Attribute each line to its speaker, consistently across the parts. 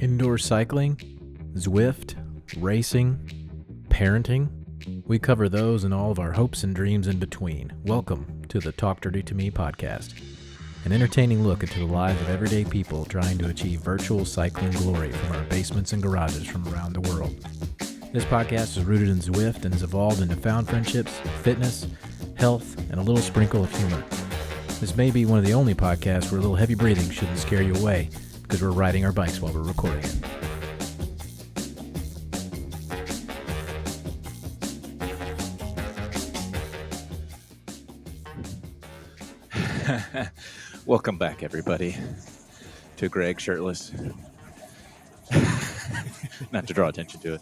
Speaker 1: Indoor cycling, Zwift, racing, parenting. We cover those and all of our hopes and dreams in between. Welcome to the Talk Dirty to Me podcast, an entertaining look into the lives of everyday people trying to achieve virtual cycling glory from our basements and garages from around the world. This podcast is rooted in Zwift and has evolved into found friendships, fitness, health, and a little sprinkle of humor. This may be one of the only podcasts where a little heavy breathing shouldn't scare you away, because we're riding our bikes while we're recording it.
Speaker 2: Welcome back, everybody, to Greg Shirtless. Not to draw attention to it.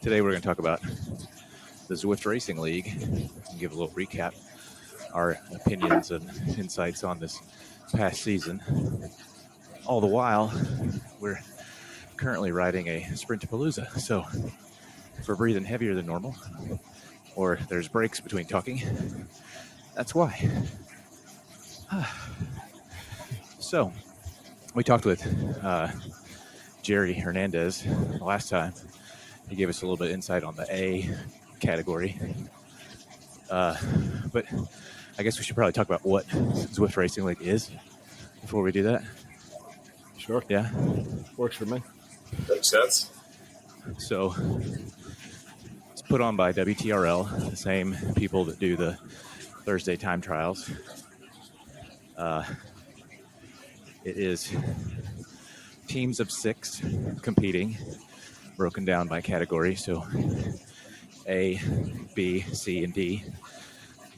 Speaker 2: Today we're going to talk about the Zwift Racing League and give a little recap, our opinions and insights on this past season. All the while, we're currently riding a Sprintapalooza, so if we're breathing heavier than normal, or there's breaks between talking, that's why. So, we talked with Jerry Hernandez last time. He gave us a little bit of insight on the A category. But I guess we should probably talk about what Zwift Racing League is before we do that.
Speaker 3: Sure.
Speaker 2: Yeah?
Speaker 3: Works for me.
Speaker 4: Makes sense.
Speaker 2: So, it's put on by WTRL, the same people that do the Thursday time trials. It is teams of 6 competing, broken down by category. So A, B, C, and D.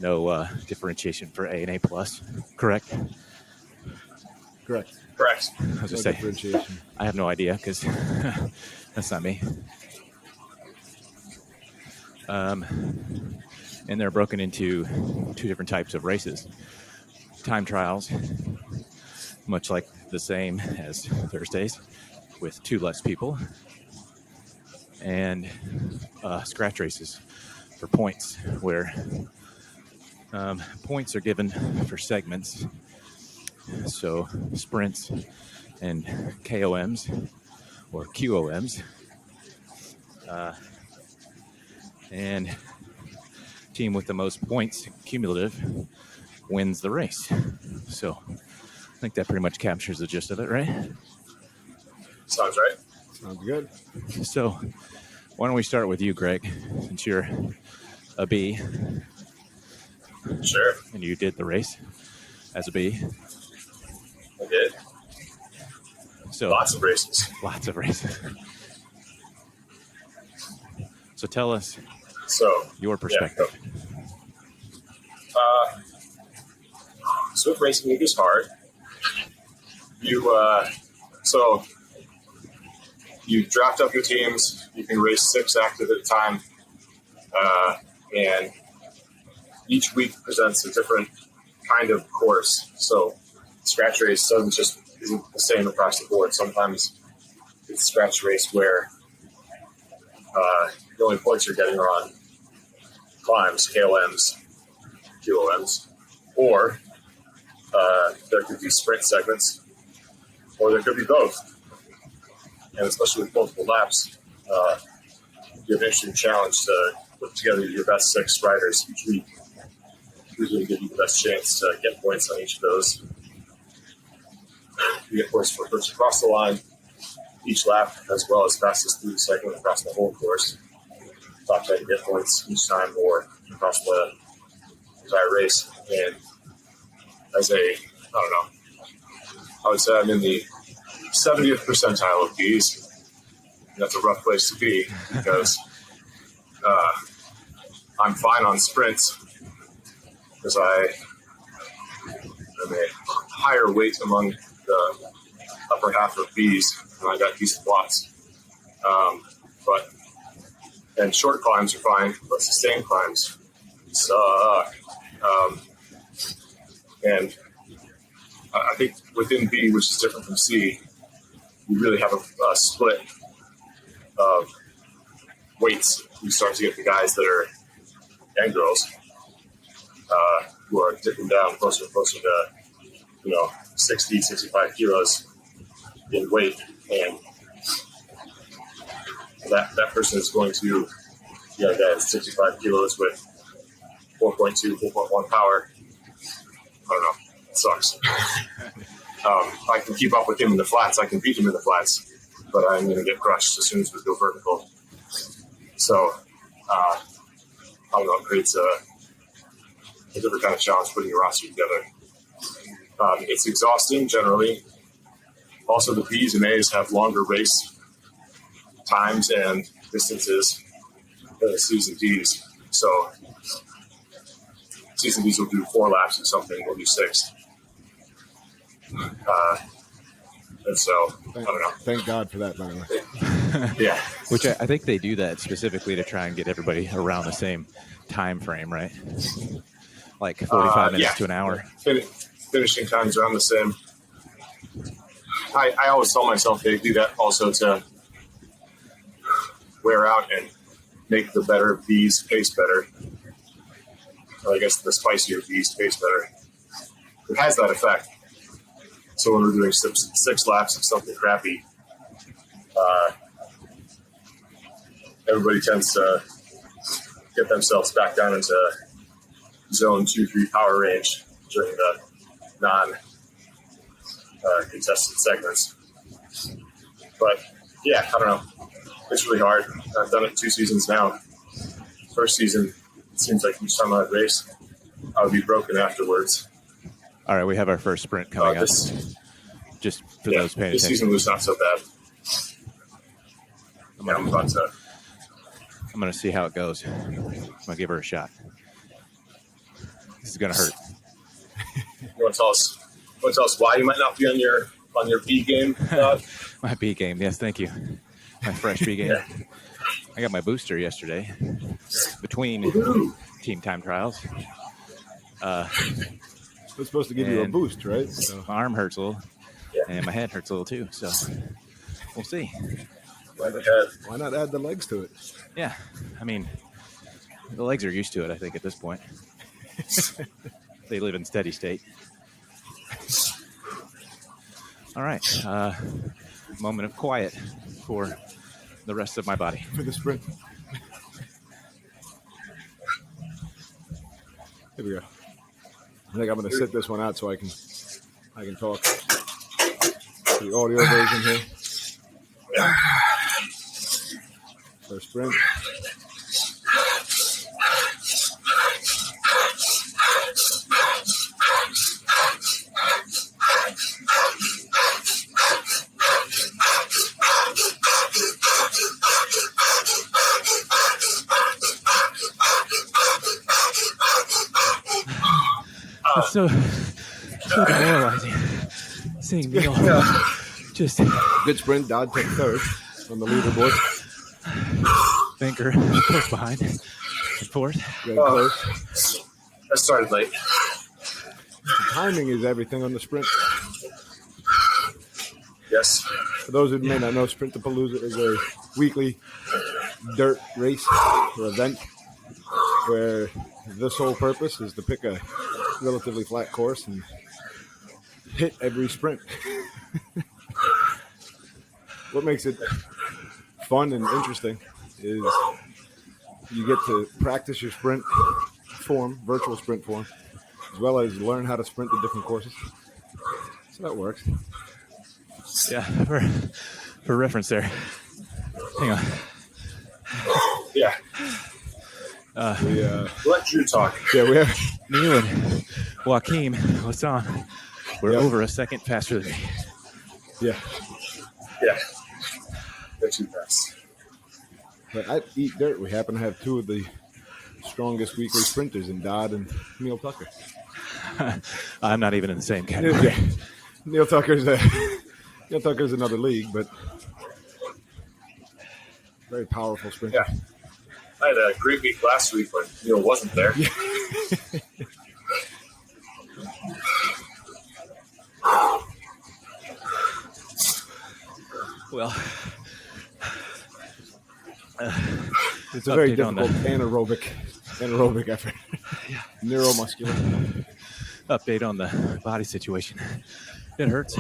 Speaker 2: No differentiation for A and A plus. Correct?
Speaker 3: Correct.
Speaker 4: Correct.
Speaker 2: I was
Speaker 3: No
Speaker 2: just saying,
Speaker 3: differentiation.
Speaker 2: I have no idea because that's not me. And they're broken into 2 different types of races. Time trials, much like the same as Thursdays, with 2 less people. And scratch races for points, where points are given for segments. So sprints and KOMs or QOMs. And team with the most points cumulative wins the race. So I think that pretty much captures the gist of it, right?
Speaker 4: Sounds right.
Speaker 3: Sounds good.
Speaker 2: So why don't we start with you, Greg, since you're a B
Speaker 4: Sure.
Speaker 2: and you did the race as a B.
Speaker 4: I did.
Speaker 2: So
Speaker 4: Lots of races.
Speaker 2: lots of races. So tell us
Speaker 4: So,
Speaker 2: your perspective.
Speaker 4: Zwift Racing League is hard. So you draft up your teams. You can race 6 active at a time. And each week presents a different kind of course. So scratch race isn't the same across the board. Sometimes it's a scratch race where the only points you're getting are on climbs, KLMs, QOMs, or there could be sprint segments, or there could be both. And especially with multiple laps, you have an interesting challenge to put together your best 6 riders each week. Who's going to give you the best chance to get points on each of those? You get points for first across the line each lap, as well as fastest through the segment across the whole course. Top 10 get points each time or across the entire race. And as I would say I'm in the 70th percentile of Bs. And that's a rough place to be because I'm fine on sprints because I am a higher weight among the upper half of Bs, and I got decent watts. And short climbs are fine, but sustained climbs suck. And I think within B, which is different from C, you really have a split of weights. You start to get the guys that are, and girls, who are dipping down closer and closer to, 60, 65 kilos. in weight, and that person is going to be a guy at 65 kilos with 4.2, 4.1 power. I don't know. It sucks. I can keep up with him in the flats. I can beat him in the flats, but I'm going to get crushed as soon as we go vertical. So, I don't know. It creates a different kind of challenge putting your roster together. It's exhausting generally. Also, the B's and A's have longer race times and distances than the C's and D's. So, C's and D's will do 4 laps or something. We'll do 6. And so, I don't know.
Speaker 3: Thank God for that, by the way.
Speaker 4: Yeah.
Speaker 2: Which I think they do that specifically to try and get everybody around the same time frame, right? Like 45 minutes to an hour.
Speaker 4: Finishing times around the same. I always tell myself they do that also to wear out and make the better B's pace better. Or I guess the spicier B's pace better. It has that effect. So when we're doing 6 laps of something crappy, everybody tends to get themselves back down into zone 2-3 power range during the non-contested segments. But yeah, I don't know. It's really hard. I've done it 2 seasons now. First season, it seems like each time I'd race, I would be broken afterwards.
Speaker 2: All right, we have our first sprint coming up. Just for those paying
Speaker 4: this
Speaker 2: attention.
Speaker 4: season was not so bad. I'm about to.
Speaker 2: I'm going to see how it goes. I'm going to give her a shot. This is going to hurt.
Speaker 4: You want to tell us why you might not be on your B game?
Speaker 2: My B game, yes, thank you. My fresh B game.
Speaker 4: Yeah.
Speaker 2: I got my booster yesterday between team time trials.
Speaker 3: It's supposed to give you a boost, right? So.
Speaker 2: My arm hurts a little, and my head hurts a little too. So we'll see.
Speaker 3: Why not add the legs to it?
Speaker 2: Yeah, I mean, the legs are used to it. I think at this point, they live in steady state. All right, moment of quiet for the rest of my body.
Speaker 3: For the sprint. Here we go. I think I'm going to sit this one out so I can talk. The audio version here. For sprint.
Speaker 2: It's so demoralizing seeing Neil just
Speaker 3: Good sprint. Dodd took third on the leaderboard.
Speaker 2: Banker close behind and fourth.
Speaker 3: Close.
Speaker 4: I started late.
Speaker 3: The timing is everything on the sprint.
Speaker 4: Yes.
Speaker 3: For those who may not know, Sprintapalooza is a weekly dirt race or event where the sole purpose is to pick a relatively flat course and hit every sprint. What makes it fun and interesting is you get to practice your sprint form, virtual sprint form, as well as learn how to sprint the different courses. So that works.
Speaker 2: Yeah, for reference there. Hang on.
Speaker 4: Yeah. Let you talk.
Speaker 3: Yeah, we have
Speaker 2: Neil and Joaquim Hassan were over a second faster than me.
Speaker 3: Yeah.
Speaker 4: They're too fast.
Speaker 3: But at Eat Dirt, we happen to have 2 of the strongest weekly sprinters in Dodd and Neil Tucker.
Speaker 2: I'm not even in the same category.
Speaker 3: Yeah. Neil Tucker's another league, but very powerful sprinter.
Speaker 4: Yeah. I had a great week last week when Neil wasn't there.
Speaker 2: Well,
Speaker 3: it's a very difficult anaerobic effort. Neuromuscular.
Speaker 2: Update on the body situation. It hurts.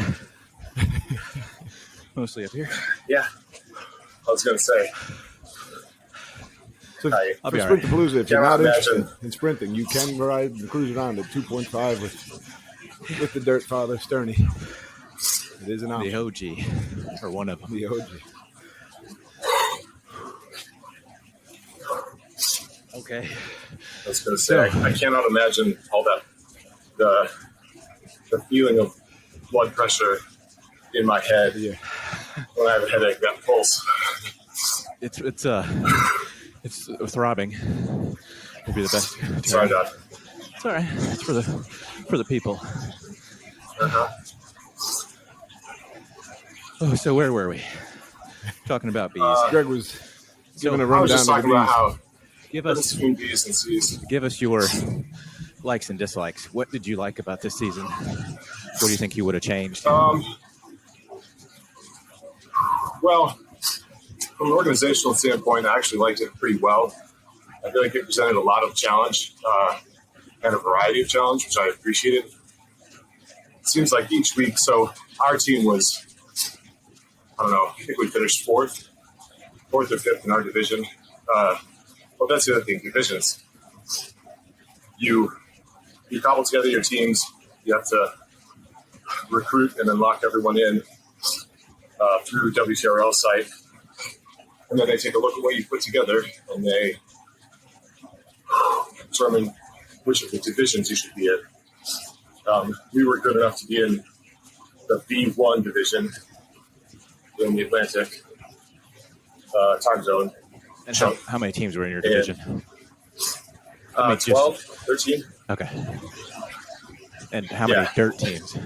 Speaker 2: Mostly up here.
Speaker 4: Yeah. I was going to say.
Speaker 3: So
Speaker 2: I'll
Speaker 3: for
Speaker 2: be all right.
Speaker 3: Sprintapalooza, if you're
Speaker 4: Cannot
Speaker 3: not interested
Speaker 4: imagine.
Speaker 3: in sprinting, you can ride and cruise around at 2.5 with the Dirt Father Sterney. It is an option.
Speaker 2: The OG, or one of them.
Speaker 3: The OG.
Speaker 2: Okay.
Speaker 4: I was going to say, I cannot imagine all that, the feeling of blood pressure in my head when I have a headache, that pulse.
Speaker 2: It's throbbing. Would be the best.
Speaker 4: Sorry, Dad.
Speaker 2: It's all right. It's for the people.
Speaker 4: Uh-huh.
Speaker 2: Oh, so where were we? Talking about bees.
Speaker 3: Greg was giving a
Speaker 4: I was
Speaker 3: rundown
Speaker 4: just
Speaker 3: of
Speaker 4: talking
Speaker 3: the
Speaker 4: about
Speaker 3: bees.
Speaker 4: how
Speaker 2: Give
Speaker 4: difference
Speaker 2: us
Speaker 4: between B's and C's.
Speaker 2: your likes and dislikes. What did you like about this season? What do you think you would have changed?
Speaker 4: Well, from an organizational standpoint, I actually liked it pretty well. I feel like it presented a lot of challenge and a variety of challenge, which I appreciated. It seems like each week, so our team was, I don't know, I think we finished fourth or fifth in our division. Well, that's the other thing, divisions. You cobble together your teams, you have to recruit and then lock everyone in through WTRL site. And then they take a look at what you put together and they determine which of the divisions you should be in. We were good enough to be in the B1 division in the Atlantic time zone.
Speaker 2: And how many teams were in your division?
Speaker 4: 12, 13.
Speaker 2: Okay. And how many dirt teams?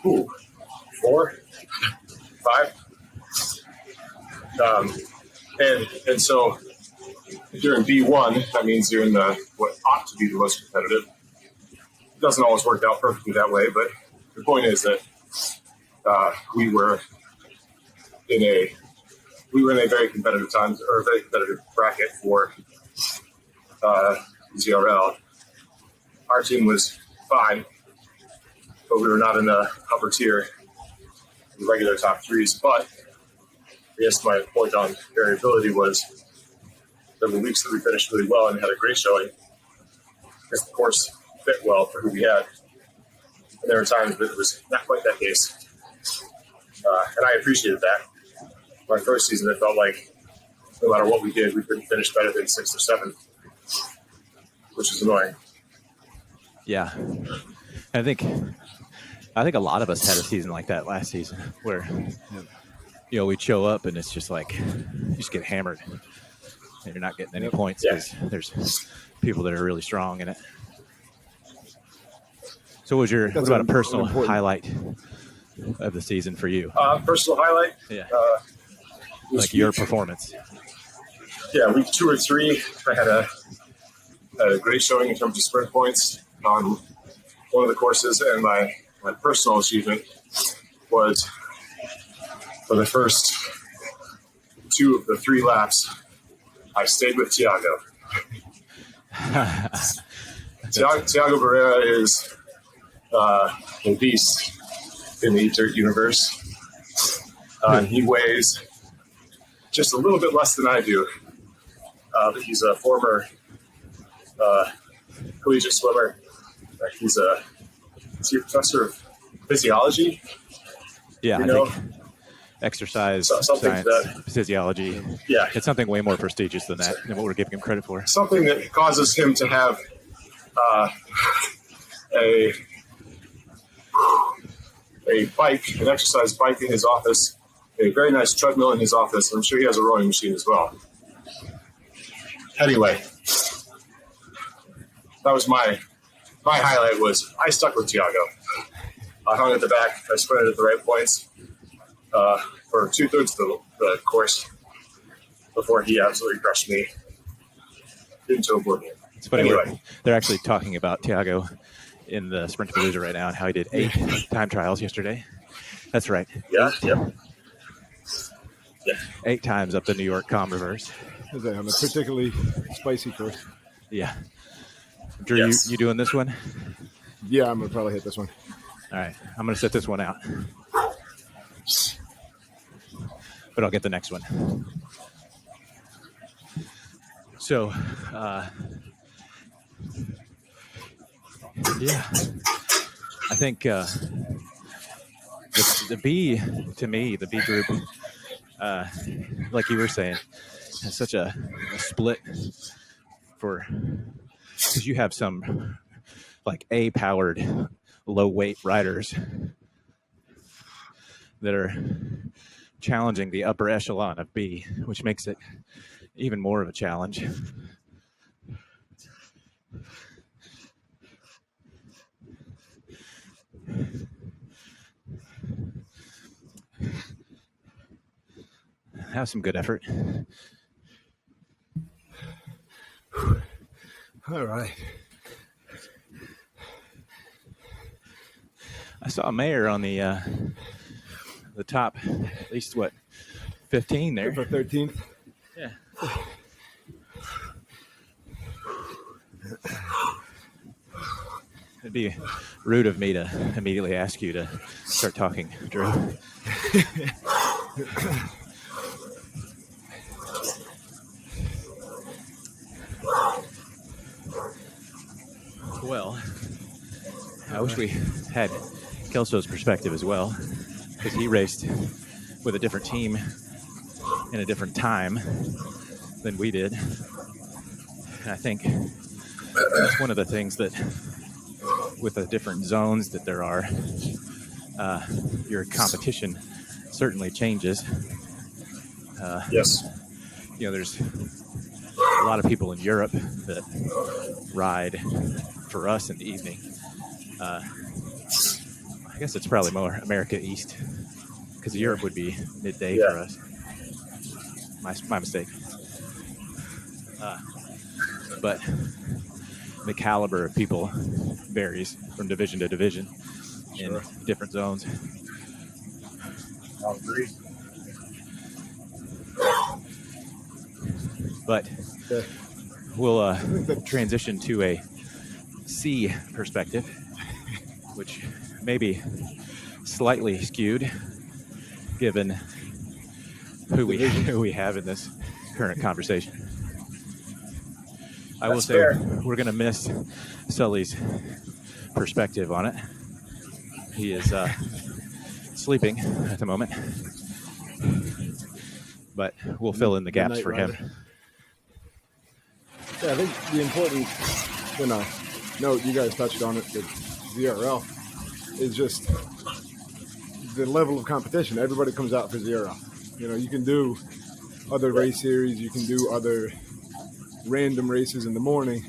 Speaker 4: Ooh, 4, 5. And so if you're in B1, that means you're in what ought to be the most competitive. It doesn't always work out perfectly that way, but the point is that we were in a very competitive time, or a very competitive bracket for ZRL. Our team was fine, but we were not in the upper tier, the regular top threes. But I guess my point on variability was there were weeks that we finished really well and had a great showing because the course fit well for who we had. And there were times that it was not quite that case. And I appreciated that. My first season, it felt like no matter what we did, we couldn't finish better than 6th or 7th, which is annoying.
Speaker 2: Yeah. I think a lot of us had a season like that last season where, we'd show up and it's just like, you just get hammered and you're not getting any points because there's people that are really strong in it. So what about a personal highlight of the season for you?
Speaker 4: Personal highlight?
Speaker 2: Yeah. Like your performance.
Speaker 4: Yeah, week 2 or 3, I had a great showing in terms of sprint points on one of the courses, and my personal achievement was for the first 2 of the 3 laps, I stayed with Tiago. Tiago Barrera is a beast in the dirt universe. And he weighs just a little bit less than I do. But he's a former collegiate swimmer. He's a professor of physiology.
Speaker 2: Yeah, I think exercise, science, physiology.
Speaker 4: Yeah.
Speaker 2: It's something way more prestigious than that, than what we're giving him credit for.
Speaker 4: Something that causes him to have a bike, an exercise bike in his office, a very nice treadmill in his office. I'm sure he has a rowing machine as well. Anyway, that was my highlight was I stuck with Tiago. I hung at the back. I sprinted at the right points for 2/3 of the course before he absolutely crushed me into oblivion.
Speaker 2: It's funny.
Speaker 4: Anyway.
Speaker 2: They're actually talking about Tiago in the Sprintapalooza right now and how he did 8 time trials yesterday. That's right.
Speaker 4: Yeah.
Speaker 2: 8 times up the New York Com Reverse.
Speaker 3: On a particularly spicy course.
Speaker 2: Yeah. Drew,
Speaker 4: Yes.
Speaker 2: you doing this one?
Speaker 3: Yeah, I'm going to probably hit this one.
Speaker 2: All right. I'm going to set this one out. but I'll get the next one. So, yeah, I think the B, to me, the B group, like you were saying, has such a split because you have some like A-powered low-weight riders that are challenging the upper echelon of B, which makes it even more of a challenge. Have some good effort.
Speaker 3: All right.
Speaker 2: I saw a mayor on the top, at least 15 there.
Speaker 3: For 13th.
Speaker 2: Yeah. It'd be rude of me to immediately ask you to start talking, Drew. Well, I wish we had Kelso's perspective as well, because he raced with a different team in a different time than we did. And I think that's one of the things that, with the different zones that there are, your competition certainly changes.
Speaker 4: Yes.
Speaker 2: There's a lot of people in Europe that ride for us in the evening. I guess it's probably more America East, because Europe would be midday for us. My mistake. But the caliber of people varies from division to division in different zones.
Speaker 4: I'll agree.
Speaker 2: But we'll transition to a C perspective, which may be slightly skewed given who we have in this current conversation. I will say we're going to miss Sully's perspective on it. He is sleeping at the moment, but we'll fill in the gaps for him.
Speaker 3: Yeah, I think the important, note, you guys touched on it, the ZRL, is just the level of competition. Everybody comes out for ZRL. You can do other race series, you can do other random races in the morning.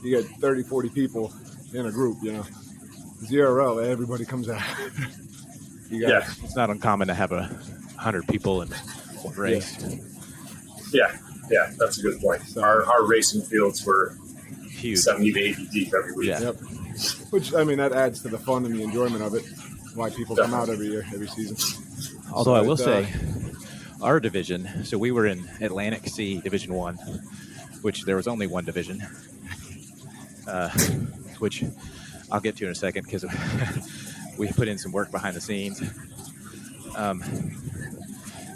Speaker 3: You get 30, 40 people in a group, ZRL, everybody comes out.
Speaker 2: It's not uncommon to have 100 people in one race.
Speaker 4: Yeah, that's a good point. Our racing fields were
Speaker 2: huge,
Speaker 4: 70 to 80 deep every week.
Speaker 2: Yeah.
Speaker 3: Yep. Which, that adds to the fun and the enjoyment of it, why people come out every year, every season.
Speaker 2: Although I will say, our division, so we were in Atlantic C Division 1, which there was only one division, which I'll get to in a second because we put in some work behind the scenes.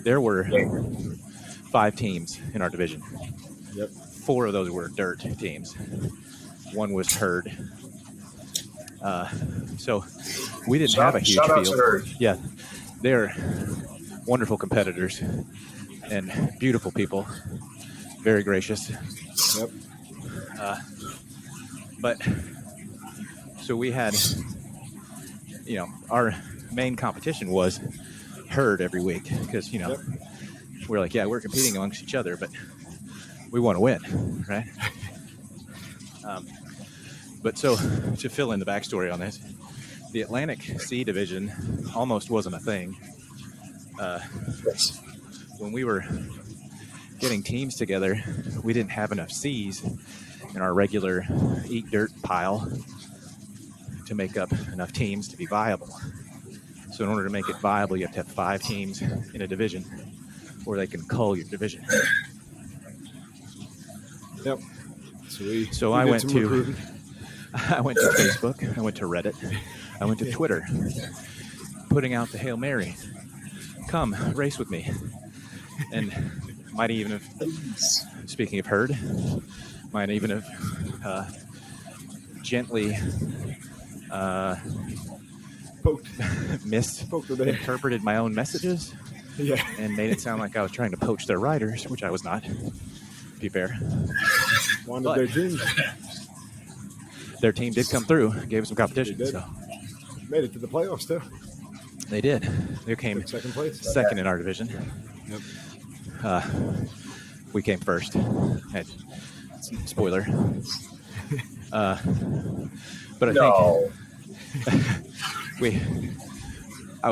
Speaker 2: There were 5 teams in our division.
Speaker 3: Yep.
Speaker 2: 4 of those were dirt teams. 1 was herd. So we didn't have a huge field. Yeah, they're wonderful competitors and beautiful people. Very gracious.
Speaker 3: Yep.
Speaker 2: But so we had, our main competition was herd every week because, we're like, we're competing amongst each other, but we want to win, right? But so to fill in the backstory on this, the Atlantic C division almost wasn't a thing. When we were getting teams together, we didn't have enough C's in our regular eat dirt pile to make up enough teams to be viable. So in order to make it viable, you have to have 5 teams in a division, or they can cull your division.
Speaker 3: Yep.
Speaker 2: So I went to Facebook, I went to Reddit, I went to Twitter, putting out the Hail Mary come race with me. And might even have, speaking of herd, might even have gently misinterpreted my own messages.
Speaker 3: Yeah.
Speaker 2: And made it sound like I was trying to poach their riders, which I was not, to be fair.
Speaker 3: Wanted their team.
Speaker 2: Their team did come through, gave us some competition.
Speaker 3: They did.
Speaker 2: So.
Speaker 3: Made it to the playoffs, too.
Speaker 2: They did. They came
Speaker 3: second place.
Speaker 2: Second in our division.
Speaker 3: Yep.
Speaker 2: We came first. Spoiler. But I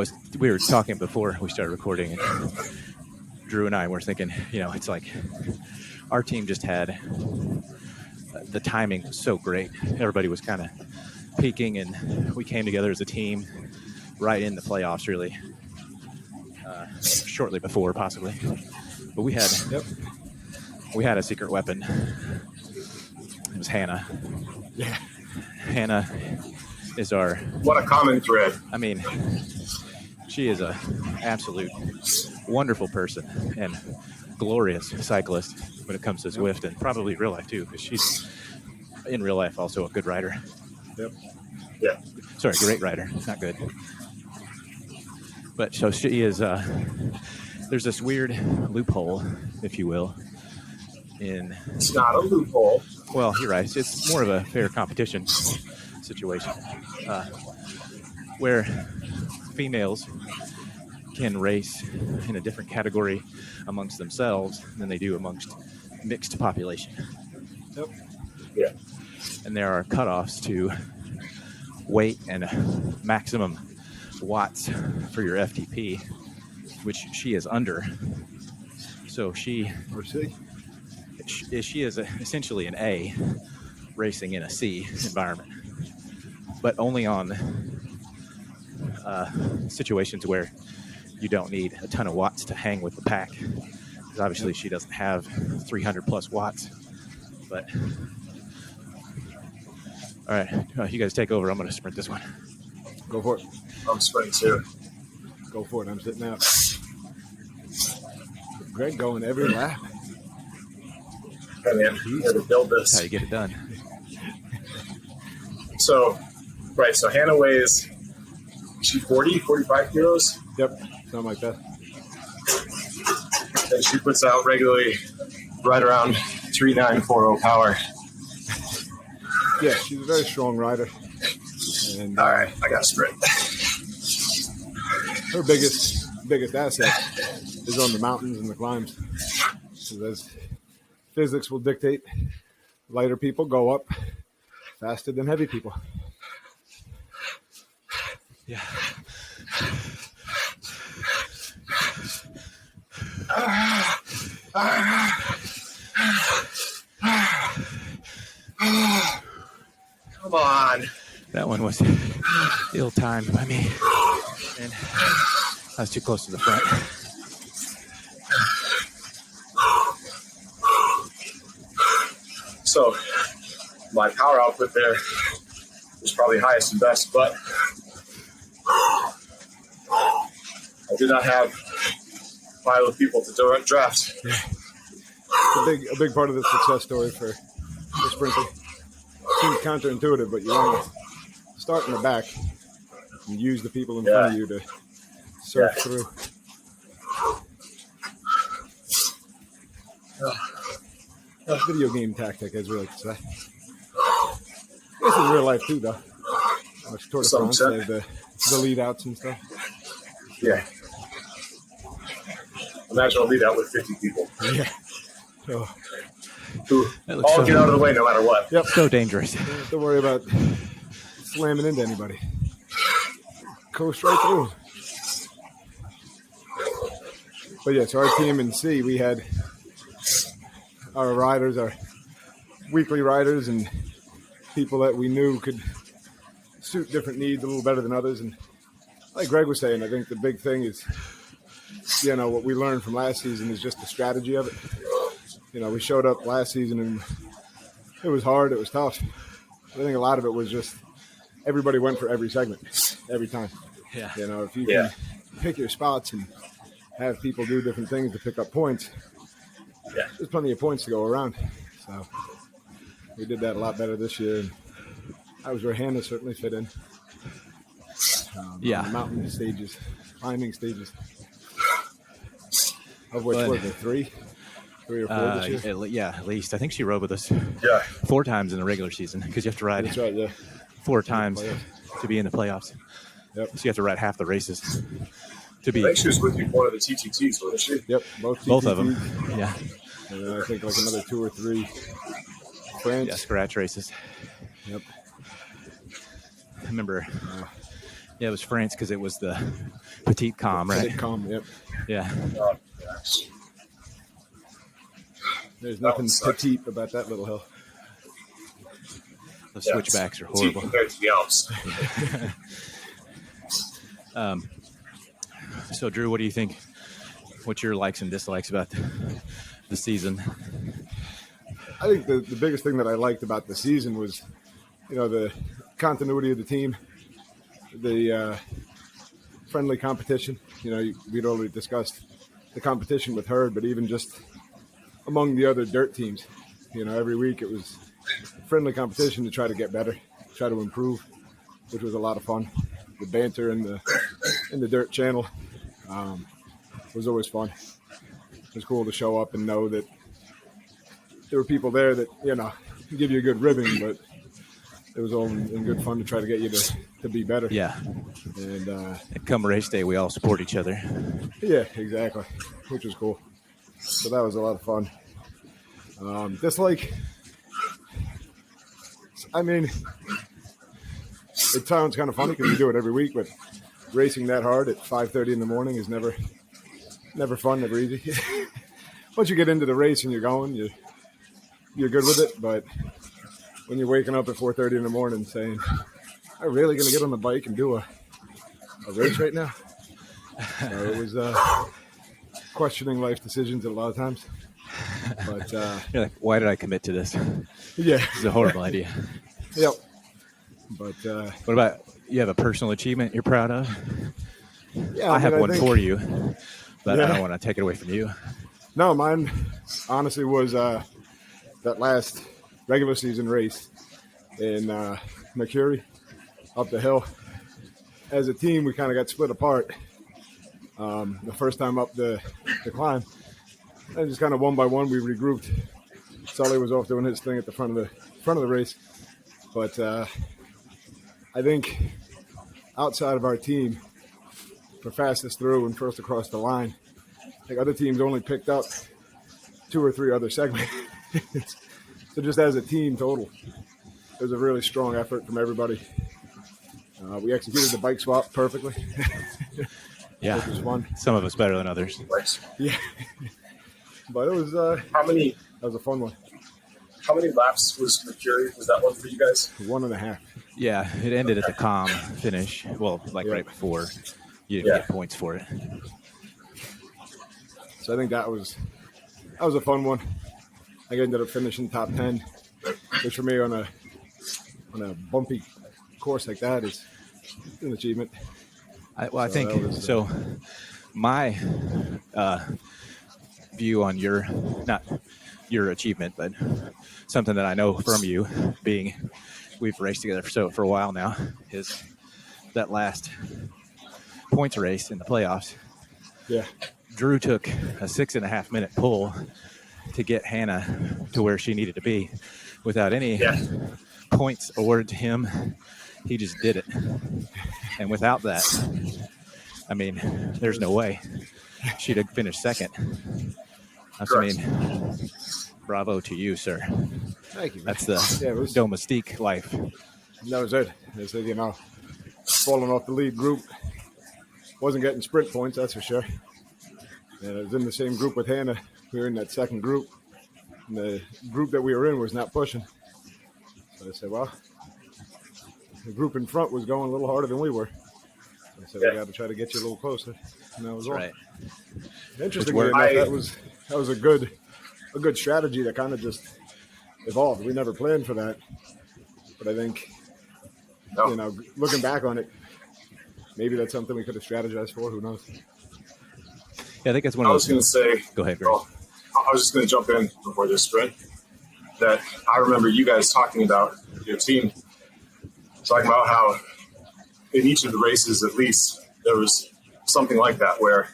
Speaker 2: think we were talking before we started recording, and Drew and I were thinking, it's like our team just had the timing was so great. Everybody was kind of peaking, and we came together as a team right in the playoffs, really, shortly before, possibly. But we had a secret weapon. It was Hannah.
Speaker 3: Yeah.
Speaker 2: Hannah is our...
Speaker 4: What a common thread.
Speaker 2: I mean, she is a absolute wonderful person and glorious cyclist when it comes to Zwift, and probably real life too, because she's in real life also a good rider.
Speaker 3: Yep.
Speaker 4: Yeah.
Speaker 2: Sorry, great rider, not good. But so she is. There's this weird loophole, if you will, in.
Speaker 4: It's not a loophole.
Speaker 2: Well, you're right. It's more of a fair competition situation, where females can race in a different category amongst themselves than they do amongst mixed population.
Speaker 3: Yep.
Speaker 4: Yeah.
Speaker 2: And there are cutoffs to weight and maximum watts for your FTP, which she is under. So she is essentially an A racing in a C environment, but only on situations where you don't need a ton of watts to hang with the pack, because obviously she doesn't have 300 plus watts. But all right, you guys take over. I'm going to sprint this one.
Speaker 3: Go for it.
Speaker 4: I'm sprinting too.
Speaker 3: Go for it. I'm sitting out. Greg going every lap.
Speaker 4: Hey man, you got to build this.
Speaker 2: That's how you get it done.
Speaker 4: So Hannah weighs, she 40, 45 kilos?
Speaker 3: Yep, something like that.
Speaker 4: And she puts out regularly right around 3940 power.
Speaker 3: Yeah, she's a very strong rider. And
Speaker 4: all right, I got to sprint.
Speaker 3: Her biggest asset is on the mountains and the climbs. So as physics will dictate, lighter people go up faster than heavy people.
Speaker 2: Yeah.
Speaker 4: Come on.
Speaker 2: That one was ill-timed by me, and I was too close to the front.
Speaker 4: So my power output there is probably highest and best, but I did not have a pile of people to draft.
Speaker 3: A big part of the success story for sprinting. Seems counterintuitive, but you want to start in the back and use the people in front of you to surf through. Video game tactic, as we like to say. I guess in real life too, though. Watch Tour de France, they have the lead outs and stuff.
Speaker 4: Yeah. Imagine a lead out with 50 people.
Speaker 3: Yeah. So,
Speaker 4: who all get out of the way no matter what.
Speaker 2: Yep. So dangerous.
Speaker 3: You don't have to worry about slamming into anybody. Coast right through. But yeah, so our team in C, we had our riders, our weekly riders, and people that we knew could suit different needs a little better than others. And like Greg was saying, I think the big thing is, what we learned from last season is just the strategy of it. We showed up last season and it was hard, it was tough. I think a lot of it was just everybody went for every segment, every time.
Speaker 2: Yeah.
Speaker 3: If you can pick your spots and have people do different things to pick up points, there's plenty of points to go around. So we did that a lot better this year. And I was where Hannah certainly fit in. On the mountain stages, climbing stages. Of which were there 3 or 4 this year?
Speaker 2: At least. I think she rode with us
Speaker 4: Yeah.
Speaker 2: 4 times in the regular season because you have to ride
Speaker 3: That's right, yeah.
Speaker 2: 4 times to be in the playoffs.
Speaker 3: Yep.
Speaker 2: So you have to ride half the races to be.
Speaker 4: I think she was with you one of the TTTs, wasn't she?
Speaker 3: Yep,
Speaker 2: Both of them. Yeah.
Speaker 3: And then I think like another 2 or 3 France.
Speaker 2: Yeah, scratch races.
Speaker 3: Yep.
Speaker 2: I remember. It was France because it was the Petite Com, right?
Speaker 3: Petite Com, yep.
Speaker 2: Yeah.
Speaker 4: Gosh.
Speaker 3: There's nothing petite about that little hill.
Speaker 2: The switchbacks are
Speaker 4: Petite
Speaker 2: horrible.
Speaker 4: compared to the Alps.
Speaker 2: So, Drew, what do you think? What's your likes and dislikes about the season?
Speaker 3: I think the biggest thing that I liked about the season was, the continuity of the team, the friendly competition. We'd already discussed the competition with Herd, but even just among the other dirt teams, every week it was friendly competition to try to get better, try to improve, which was a lot of fun. The banter in the dirt channel was always fun. It was cool to show up and know that there were people there that, give you a good ribbing, but it was all in good fun to try to get you to be better.
Speaker 2: Yeah.
Speaker 3: And
Speaker 2: come race day, we all support each other.
Speaker 3: Yeah, exactly, which was cool. So that was a lot of fun. Dislike, I mean, it sounds kind of funny because we do it every week, but racing that hard at 5:30 in the morning is never fun, never easy. Once you get into the race and you're going, you're good with it, but when you're waking up at 4:30 in the morning saying, "Am I really going to get on the bike and do a race right now?" So it was questioning life decisions a lot of times. But
Speaker 2: You're like, why did I commit to this?
Speaker 3: yeah,
Speaker 2: It's a horrible idea.
Speaker 3: Yep. But
Speaker 2: What about you? Have a personal achievement you're proud of?
Speaker 3: yeah,
Speaker 2: I have one
Speaker 3: think,
Speaker 2: for you, but I
Speaker 3: Yeah.
Speaker 2: don't want to take it away from you.
Speaker 3: No, mine honestly was that last regular season race in Mercury up the hill. As a team, we kind of got split apart the first time up the climb. And just kind of one by one, we regrouped. Sully was off doing his thing at the front of the race. But I think outside of our team, for fastest through and first across the line, I think other teams only picked up 2 or 3 other segments. So just as a team total, it was a really strong effort from everybody. We executed the bike swap perfectly.
Speaker 2: Yeah,
Speaker 3: which was fun.
Speaker 2: Some of us better than others.
Speaker 3: Yeah. But it was
Speaker 4: How many
Speaker 3: that was a fun one.
Speaker 4: laps was Mercury? Was that one for you guys?
Speaker 3: 1.5.
Speaker 2: Yeah, it ended at the calm finish. Well, like
Speaker 3: Yeah.
Speaker 2: right before you didn't
Speaker 4: Yeah.
Speaker 2: get points for it.
Speaker 3: So I think that was a fun one. I ended up finishing top 10, which for me on a bumpy course like that is an achievement.
Speaker 2: I
Speaker 3: So
Speaker 2: think
Speaker 3: that was,
Speaker 2: so. My view on not your achievement, but something that I know from you, being we've raced together for a while now, is that last points race in the playoffs.
Speaker 3: Yeah.
Speaker 2: Drew took a 6.5 minute pull to get Hannah to where she needed to be without any points awarded to him. He just did it. And without that, I mean, there's no way she'd have finished second. I mean, bravo to you, sir.
Speaker 3: Thank you. Man.
Speaker 2: That's the
Speaker 3: it was,
Speaker 2: domestique life.
Speaker 3: that was it. They said, falling off the lead group. Wasn't getting sprint points, that's for sure. And I was in the same group with Hannah. We were in that second group. And the group that we were in was not pushing. So I said, well, the group in front was going a little harder than we were. So I said, we got to try to get you a little closer. And that was all.
Speaker 2: Right.
Speaker 3: Interestingly enough, that was a good strategy that kind of just evolved. We never planned for that. But I think, looking back on it, maybe that's something we could have strategized for. Who knows?
Speaker 2: Yeah, I think that's one
Speaker 4: I
Speaker 2: of
Speaker 4: was
Speaker 2: those.
Speaker 4: going to say,
Speaker 2: Go ahead, Greg.
Speaker 4: well, I was just going to jump in before this sprint, that I remember you guys talking about your team, talking about how in each of the races, at least, there was something like that where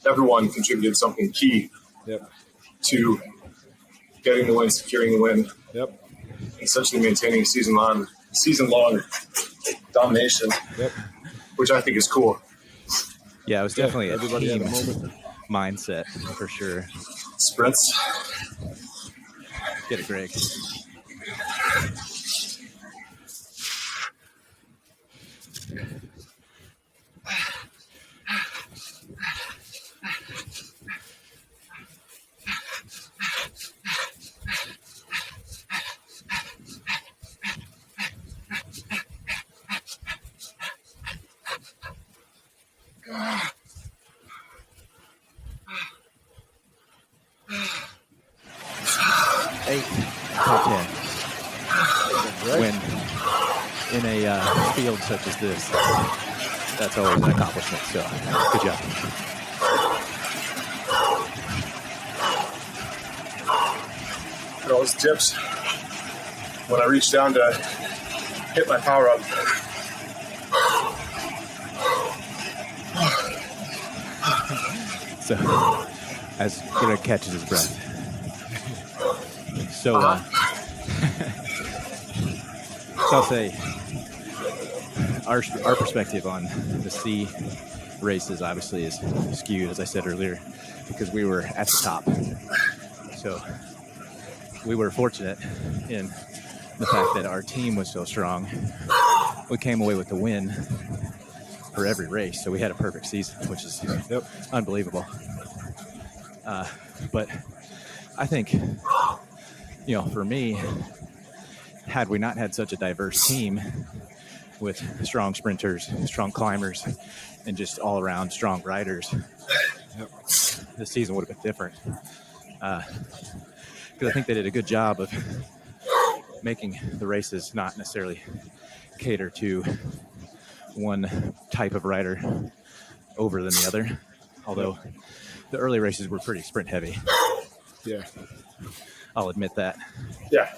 Speaker 4: everyone contributed something key
Speaker 3: Yep.
Speaker 4: to getting the win, securing the win,
Speaker 3: Yep.
Speaker 4: essentially maintaining season-long domination,
Speaker 3: Yep.
Speaker 4: which I think is cool.
Speaker 2: Yeah, it was definitely a
Speaker 3: everybody
Speaker 2: team
Speaker 3: had a moment.
Speaker 2: mindset for sure.
Speaker 4: Sprints.
Speaker 2: Get it, Greg. Top 10. When in a field such as this, that's always an accomplishment. So, good job.
Speaker 4: Those tips, when I reach down to hit my power up,
Speaker 2: So, as Greg catches his breath. So, so I'll say our perspective on the C races obviously is skewed, as I said earlier, because we were at the top. So we were fortunate in the fact that our team was so strong. We came away with the win for every race, so we had a perfect season, which is unbelievable. But I think, for me, had we not had such a diverse team with strong sprinters, strong climbers, and just all around strong riders, the season would have been different. Because I think they did a good job of making the races not necessarily cater to one type of rider over than the other. Although the early races were pretty sprint heavy.
Speaker 3: Yeah.
Speaker 2: I'll admit that.
Speaker 4: yeah,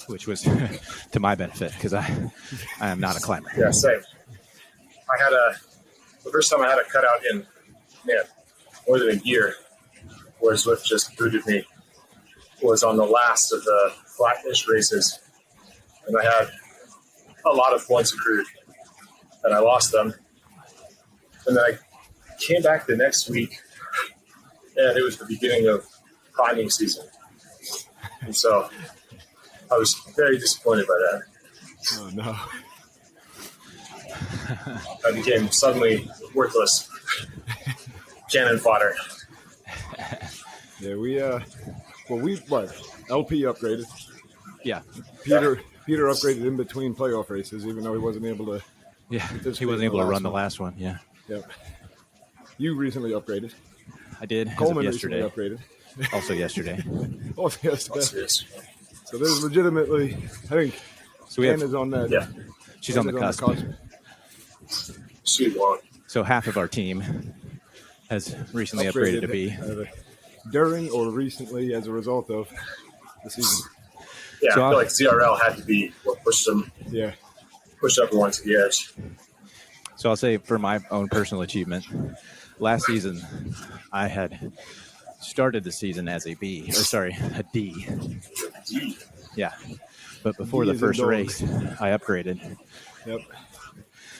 Speaker 2: Which was to my benefit because I am not a climber.
Speaker 4: yeah, same. The first time I had a cutout in, more than a year, where Zwift just booted me, was on the last of the flat-ish races. And I had a lot of points accrued, and I lost them. And then I came back the next week, and it was the beginning of climbing season. And so I was very disappointed by that.
Speaker 3: Oh, no.
Speaker 4: I became suddenly worthless cannon fodder.
Speaker 3: Yeah, LP upgraded.
Speaker 2: Yeah.
Speaker 3: Peter upgraded in between playoff races, even though he wasn't able to.
Speaker 2: Yeah, he wasn't able to run the last one. Yeah.
Speaker 3: Yep. You recently upgraded.
Speaker 2: I did.
Speaker 3: Coleman
Speaker 2: as of yesterday.
Speaker 3: recently upgraded.
Speaker 2: Also yesterday.
Speaker 3: Oh, yes.
Speaker 4: Yes.
Speaker 3: So there's legitimately, I think,
Speaker 2: So we have,
Speaker 3: Anna's on that.
Speaker 4: Yeah.
Speaker 2: she's on the cusp.
Speaker 4: Sweet one.
Speaker 2: So half of our team has recently upgraded to B.
Speaker 3: During or recently as a result of the season.
Speaker 4: Yeah,
Speaker 2: So
Speaker 4: I feel like ZRL had to be what pushed everyone to the edge.
Speaker 2: So I'll say for my own personal achievement, last season I had started the season as a D. Yeah. But before
Speaker 3: D
Speaker 2: the
Speaker 3: as in
Speaker 2: first
Speaker 3: dog.
Speaker 2: race, I upgraded.
Speaker 3: Yep.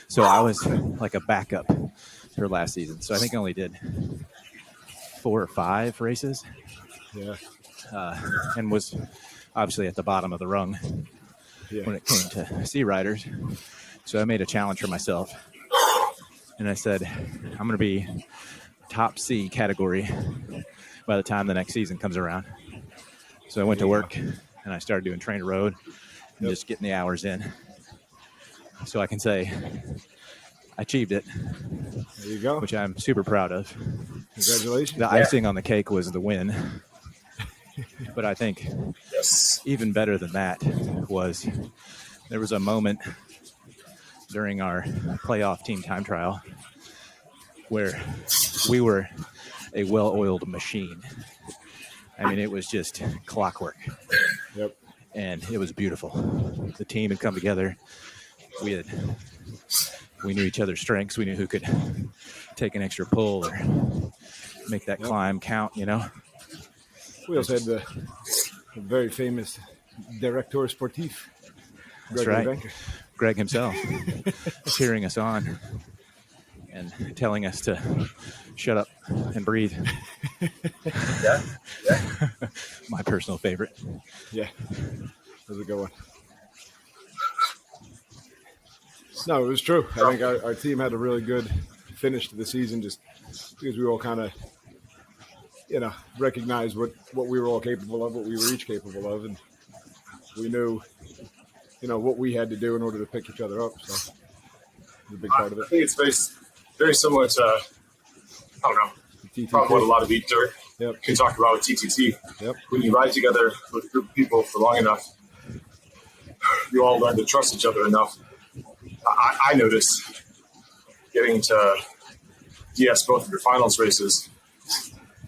Speaker 2: So I was like a backup for last season. So I think I only did 4 or 5 races.
Speaker 3: Yeah.
Speaker 2: And was obviously at the bottom of the rung
Speaker 3: Yeah.
Speaker 2: when it came to C riders. So I made a challenge for myself. And I said, I'm going to be top C category by the time the next season comes around. So I went to work and I started doing train road and just getting the hours in. So I can say I achieved it,
Speaker 3: There you go.
Speaker 2: which I'm super proud of.
Speaker 3: Congratulations.
Speaker 2: The icing on the cake was the win. But I think
Speaker 4: Yes.
Speaker 2: even better than that was there was a moment during our playoff team time trial where we were a well-oiled machine. I mean, it was just clockwork.
Speaker 3: Yep.
Speaker 2: And it was beautiful. The team had come together. We knew each other's strengths. We knew who could take an extra pull or make that climb count, you know.
Speaker 3: We also had the very famous director sportif.
Speaker 2: That's right. Greg himself cheering us on and telling us to shut up and breathe.
Speaker 4: Yeah.
Speaker 2: My personal favorite.
Speaker 3: Yeah, that was a good one. No, it was true. I think our team had a really good finish to the season just because we all kind of, recognized what we were all capable of, what we were each capable of, and we knew, what we had to do in order to pick each other up. So it was a big part of it.
Speaker 4: I think it's very similar to, I don't know,
Speaker 3: TTT.
Speaker 4: probably what a lot of you
Speaker 3: Yep.
Speaker 4: can talk about with TTT.
Speaker 3: Yep.
Speaker 4: When you ride together with a group of people for long enough, you all learn to trust each other enough. I noticed getting to DS both of your finals races,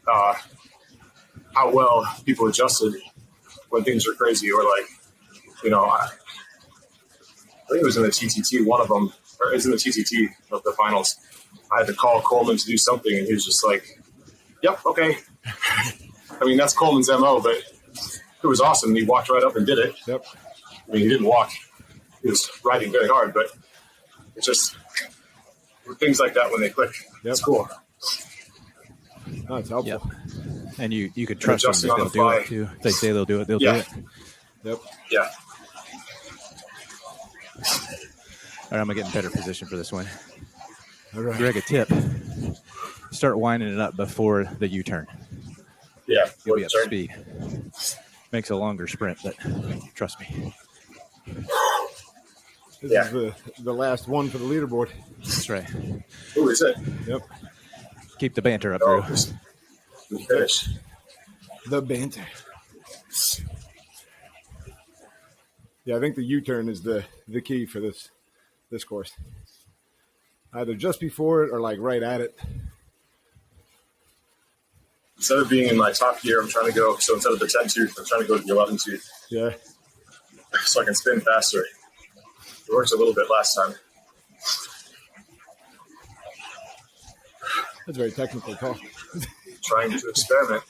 Speaker 4: how well people adjusted when things were crazy, or like, I think it was in the TTT, one of them, or it was in the TTT of the finals. I had to call Coleman to do something, and he was just like, yep, okay. I mean, that's Coleman's MO, but it was awesome. He walked right up and did it.
Speaker 3: Yep.
Speaker 4: I mean, he didn't walk. He was riding very hard, but it's just things like that when they click.
Speaker 3: Yep.
Speaker 4: It's cool.
Speaker 3: No, it's helpful.
Speaker 2: Yep. And you could trust them that they'll do it too. If they say they'll do it, they'll do it.
Speaker 3: Yep.
Speaker 4: Yeah.
Speaker 2: All right, I'm going to get in better position for this one.
Speaker 3: All right.
Speaker 2: Greg, a tip. Start winding it up before the U-turn.
Speaker 4: Yeah.
Speaker 2: You'll be up to speed. Makes a longer sprint, but trust me.
Speaker 3: This is the last one for the leaderboard.
Speaker 2: That's right.
Speaker 4: Who is it?
Speaker 3: Yep.
Speaker 2: Keep the banter up,
Speaker 4: Oh,
Speaker 2: Drew.
Speaker 4: finish.
Speaker 3: The banter. Yeah, I think the U-turn is the key for this course. Either just before it or like right at it.
Speaker 4: Instead of being in my top gear, I'm trying to go. So instead of the 10 tooth, I'm trying to go to the 11 tooth.
Speaker 3: Yeah.
Speaker 4: So I can spin faster. It worked a little bit last time.
Speaker 3: That's very technical talk.
Speaker 4: Trying to experiment.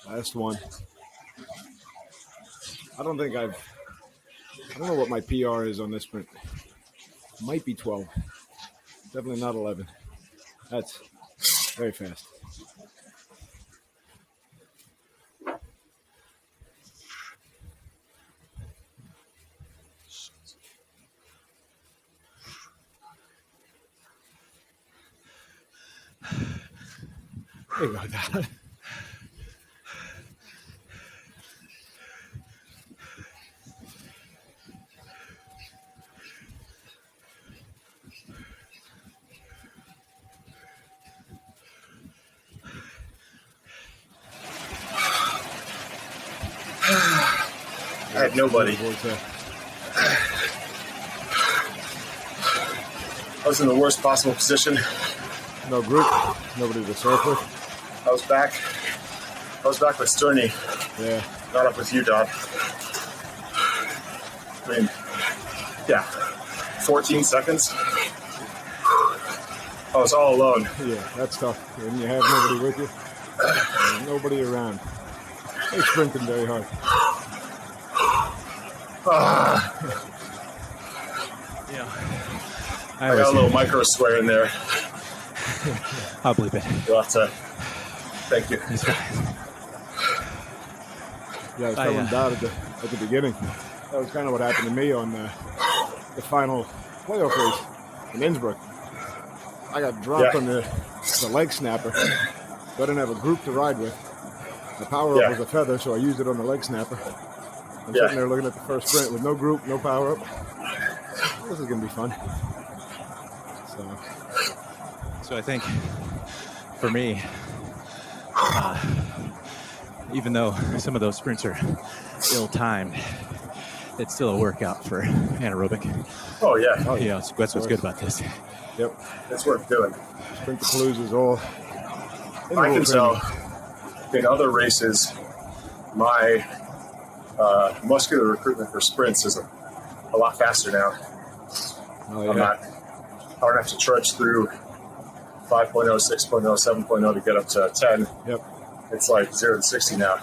Speaker 3: Last one. I don't know what my PR is on this sprint. Might be 12. Definitely not 11. That's very fast. There you go, Dad.
Speaker 4: I had nobody. I was in the worst possible position.
Speaker 3: No group, nobody to surf with.
Speaker 4: I was back with Sterney,
Speaker 3: Yeah.
Speaker 4: not up with you, Don. I mean, yeah, 14 seconds. I was all alone.
Speaker 3: Yeah, that's tough. When you have nobody with you, there's nobody around. They're sprinting very hard.
Speaker 2: I
Speaker 4: got a little micro swear in there.
Speaker 2: I'll believe it.
Speaker 4: You'll have to. Thank you.
Speaker 3: Yeah, I was telling Dad at the beginning. That was kind of what happened to me on the final playoff race in Innsbruck. I got dropped on the leg snapper, but I didn't have a group to ride with. The power-up was a feather, so I used it on the leg snapper. I'm sitting there looking at the first sprint with no group, no power-up. This is going to be fun.
Speaker 2: So I think for me, Even though some of those sprints are ill-timed, it's still a workout for anaerobic.
Speaker 4: Oh, yeah.
Speaker 3: Oh,
Speaker 2: Yeah, that's what's good about this.
Speaker 3: Yep.
Speaker 4: It's worth doing.
Speaker 3: Sprintapalooza is all.
Speaker 4: I can tell in other races, my muscular recruitment for sprints is a lot faster now.
Speaker 3: Oh, yeah.
Speaker 4: I don't have to trudge through 5.0, 6.0, 7.0 to get up to 10.
Speaker 3: Yep.
Speaker 4: It's like 0 to 60 now,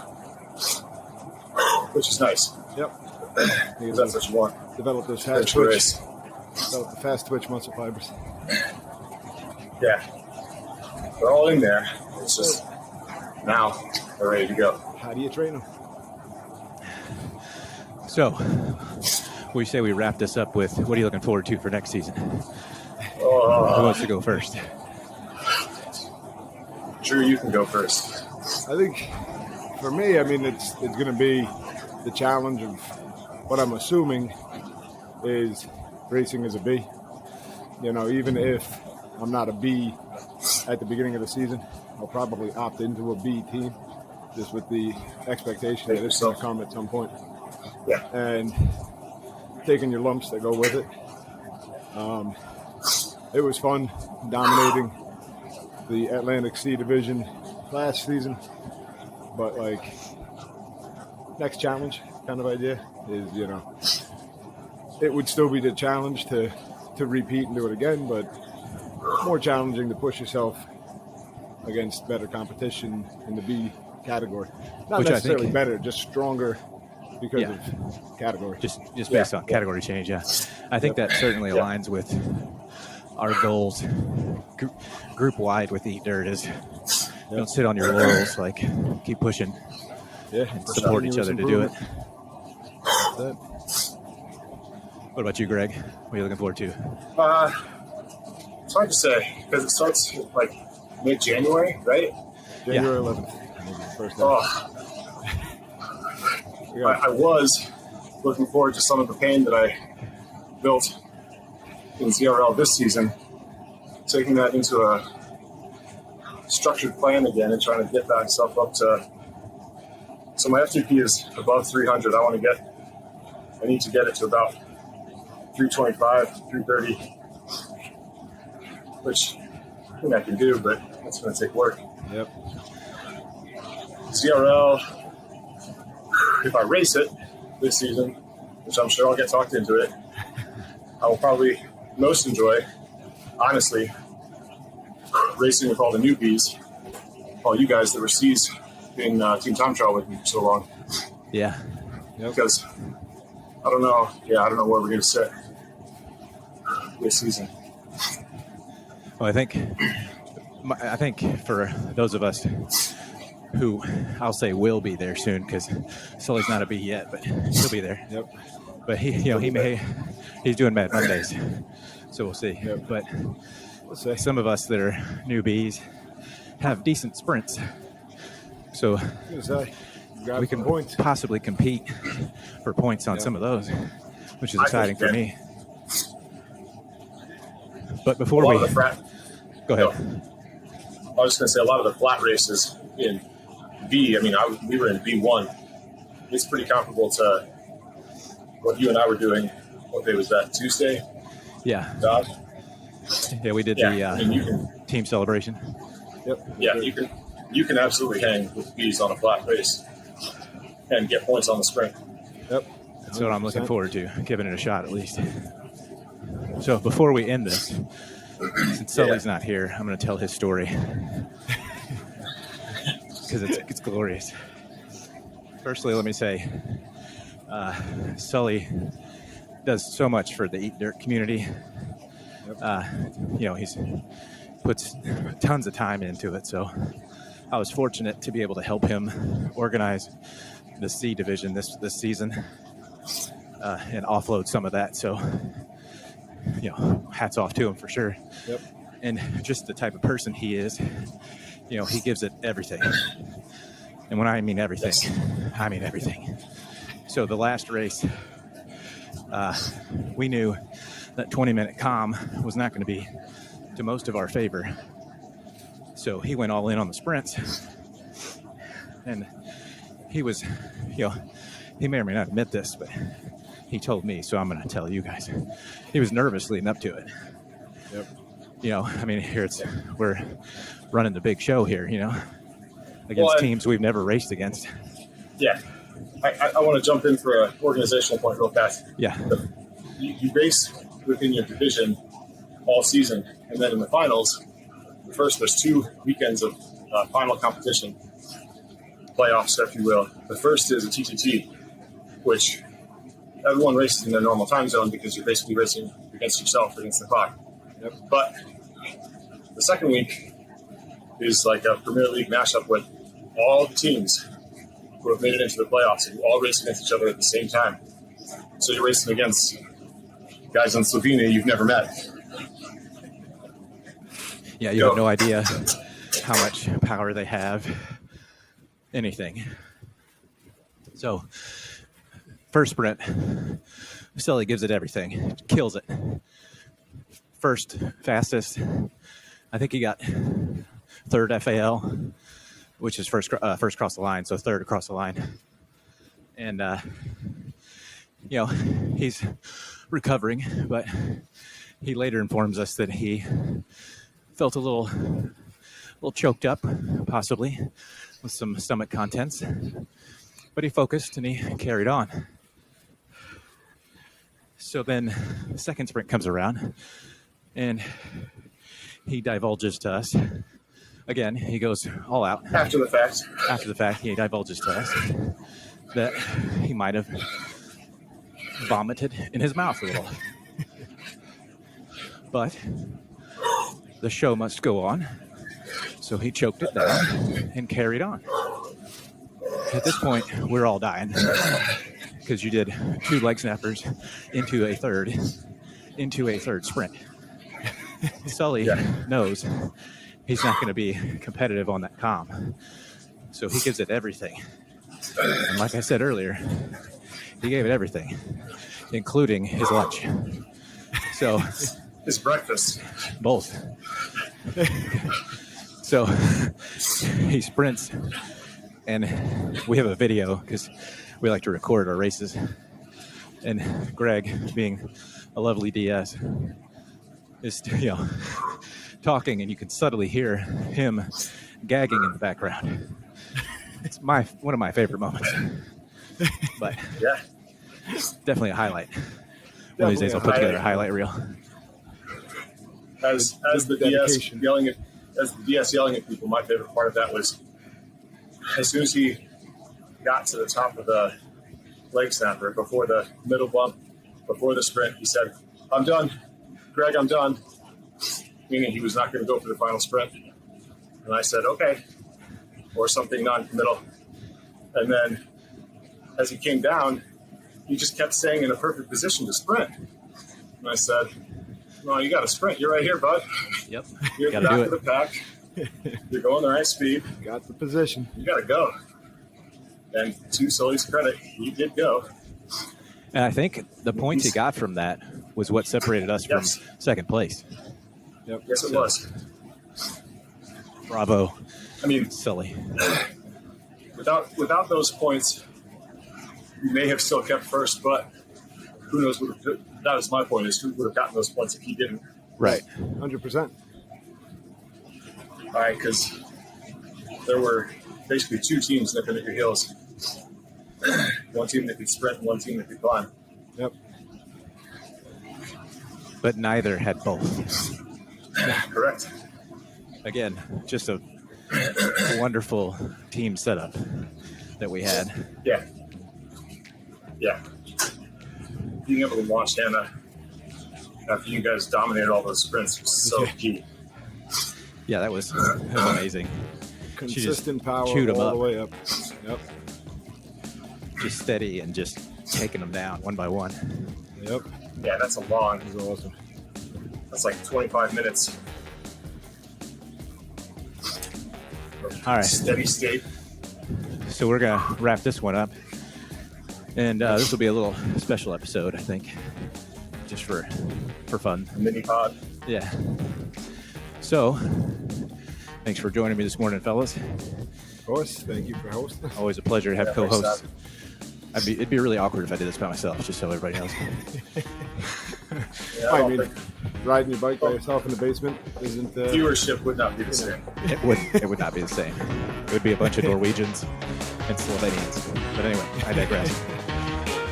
Speaker 4: which is nice.
Speaker 3: Yep.
Speaker 4: Because that's what you want.
Speaker 3: Develop those fast twitch. Develop the fast twitch muscle fibers.
Speaker 4: Yeah. They're all in there. It's just now they're ready to go.
Speaker 3: How do you train them?
Speaker 2: So, we say we wrap this up with, what are you looking forward to for next season? Who wants to go first?
Speaker 4: Drew, you can go first.
Speaker 3: I think for me, I mean, it's going to be the challenge of what I'm assuming is racing as a B. You know, even if I'm not a B at the beginning of the season, I'll probably opt into a B team just with the expectation that it's going to come at some point.
Speaker 4: Yeah.
Speaker 3: And taking your lumps that go with it. It was fun dominating the Atlantic C division last season, but like next challenge kind of idea is, you know, it would still be the challenge to repeat and do it again, but more challenging to push yourself against better competition in the B category. Not
Speaker 2: Which
Speaker 3: necessarily
Speaker 2: I think,
Speaker 3: better, just stronger because of category.
Speaker 2: Just based on category change, yeah. I think that certainly aligns with our goals group wide with Eat Dirt is don't sit on your laurels, like keep pushing and support each other to do it.
Speaker 3: That's it.
Speaker 2: What about you, Greg? What are you looking forward to?
Speaker 4: It's hard to say because it starts like mid-January, right?
Speaker 3: January 11th. First day.
Speaker 4: I was looking forward to some of the pain that I built in ZRL this season, taking that into a structured plan again and trying to get myself up to. So my FTP is above 300. I need to get it to about 325, 330, which I think I can do, but that's going to take work.
Speaker 3: Yep.
Speaker 4: ZRL, if I race it this season, which I'm sure I'll get talked into it, I will probably most enjoy, honestly, racing with all the newbies, all you guys that were C's in Team Time Trial with me for so long.
Speaker 2: Yeah.
Speaker 3: Yep.
Speaker 4: Because I don't know where we're going to sit this season.
Speaker 2: Well, I think for those of us who I'll say will be there soon, because Sully's not a B yet, but he'll be there.
Speaker 3: Yep.
Speaker 2: But he's doing Mad Mondays, so we'll see.
Speaker 3: Yep.
Speaker 2: But
Speaker 3: Let's say.
Speaker 2: some of us that are newbies have decent sprints, so we can possibly compete for points on some of those, which is exciting for me. But before go ahead.
Speaker 4: I was just going to say a lot of the flat races in B. I mean, we were in B1. It's pretty comparable to what you and I were doing. What day was that? Tuesday?
Speaker 2: Yeah.
Speaker 4: Dog?
Speaker 2: Yeah, we did the team celebration.
Speaker 3: Yep.
Speaker 4: Yeah, you can absolutely hang with B's on a flat race and get points on the sprint.
Speaker 3: Yep.
Speaker 2: That's what I'm looking forward to, giving it a shot at least. So before we end this, since Sully's not here, I'm going to tell his story because it's glorious. Firstly, let me say, Sully does so much for the Eat Dirt community. Yep. He's puts tons of time into it. So I was fortunate to be able to help him organize the C division this season and offload some of that. So, hats off to him for sure.
Speaker 3: Yep.
Speaker 2: And just the type of person he is, he gives it everything. And when I mean everything, I mean everything. So the last race, we knew that 20-minute calm was not going to be to most of our favor. So he went all in on the sprints. And he was, he may or may not admit this, but he told me, so I'm going to tell you guys. He was nervous leading up to it.
Speaker 3: Yep.
Speaker 2: Here we're running the big show here, against teams we've never raced against.
Speaker 4: Yeah. I want to jump in for an organizational point real fast.
Speaker 2: Yeah.
Speaker 4: You race within your division all season, and then in the finals, first there's 2 weekends of final competition, playoffs, if you will. The first is a TTT, which everyone races in their normal time zone because you're basically racing against yourself, against the clock.
Speaker 3: Yep.
Speaker 4: But the second week is like a Premier League mashup with all the teams who have made it into the playoffs, and you all race against each other at the same time. So you're racing against guys in Slovenia you've never met.
Speaker 2: Yeah, you have no idea how much power they have, anything. So, first sprint, Sully gives it everything, kills it. First, fastest, I think he got third FAL, which is first across the line, so third across the line. And, he's recovering, but he later informs us that he felt a little choked up, possibly, with some stomach contents. But he focused and he carried on. So then the second sprint comes around and he divulges to us. Again, he goes all out.
Speaker 4: After the fact.
Speaker 2: After the fact, he divulges to us that he might have vomited in his mouth a little. But the show must go on. So he choked it down and carried on. At this point, we're all dying because you did 2 leg snappers into a third sprint. Sully knows he's not going to be competitive on that comm. So he gives it everything. And like I said earlier, he gave it everything, including his lunch. So
Speaker 4: his breakfast.
Speaker 2: Both. So he sprints, and we have a video because we like to record our races. And Greg, being a lovely DS, is talking, and you can subtly hear him gagging in the background. It's one of my favorite moments. But
Speaker 4: yeah,
Speaker 2: definitely a highlight. One of these days I'll put together a highlight reel.
Speaker 4: As the DS yelling at people, my favorite part of that was as soon as he got to the top of the leg snapper, before the middle bump, before the sprint, he said, "I'm done, Greg, I'm done," meaning he was not going to go for the final sprint. And I said, "Okay," or something non-committal. And then as he came down, he just kept saying in a perfect position to sprint. And I said, "No, you got to sprint. You're right here, bud.
Speaker 2: Yep.
Speaker 4: You're at the back of the pack. You're going the right speed.
Speaker 3: Got the position.
Speaker 4: You got to go." And to Sully's credit, he did go.
Speaker 2: And I think the points he got from that was what separated us from second place.
Speaker 3: Yep.
Speaker 4: Yes, it was.
Speaker 2: Bravo.
Speaker 4: I mean,
Speaker 2: Sully.
Speaker 4: Without those points, we may have still kept first, but who knows? That was my point, is who would have gotten those points if he didn't.
Speaker 2: Right.
Speaker 3: 100%.
Speaker 4: All right, because there were basically 2 teams nipping at your heels. One team that could sprint, one team that could climb.
Speaker 3: Yep.
Speaker 2: But neither had both.
Speaker 4: Correct.
Speaker 2: Again, just a wonderful team setup that we had.
Speaker 4: Yeah. Yeah. Being able to launch Hannah after you guys dominated all those sprints was so key.
Speaker 2: Yeah, that was amazing.
Speaker 3: Consistent power
Speaker 2: chewed
Speaker 3: all
Speaker 2: them
Speaker 3: the way up. Yep.
Speaker 2: Just steady and just taking them down one by one.
Speaker 3: Yep.
Speaker 4: Yeah, that's a long.
Speaker 3: That was awesome.
Speaker 4: That's like 25 minutes.
Speaker 2: All right.
Speaker 4: Steady state.
Speaker 2: So we're going to wrap this one up. And this will be a little special episode, I think, just for fun.
Speaker 4: A mini pod.
Speaker 2: Yeah. So, thanks for joining me this morning, fellas.
Speaker 3: course. Thank you for hosting us.
Speaker 2: Always a pleasure to have
Speaker 4: Yeah,
Speaker 2: co-hosts.
Speaker 4: thanks,
Speaker 2: It'd be really awkward if I did this by myself, just so everybody knows.
Speaker 4: Yeah,
Speaker 3: I mean, riding your bike by yourself in the basement isn't.
Speaker 4: viewership would not be the same.
Speaker 2: It would not be the same. It would be a bunch of Norwegians and Slovenians. But anyway, I digress.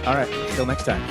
Speaker 2: All right, till next time.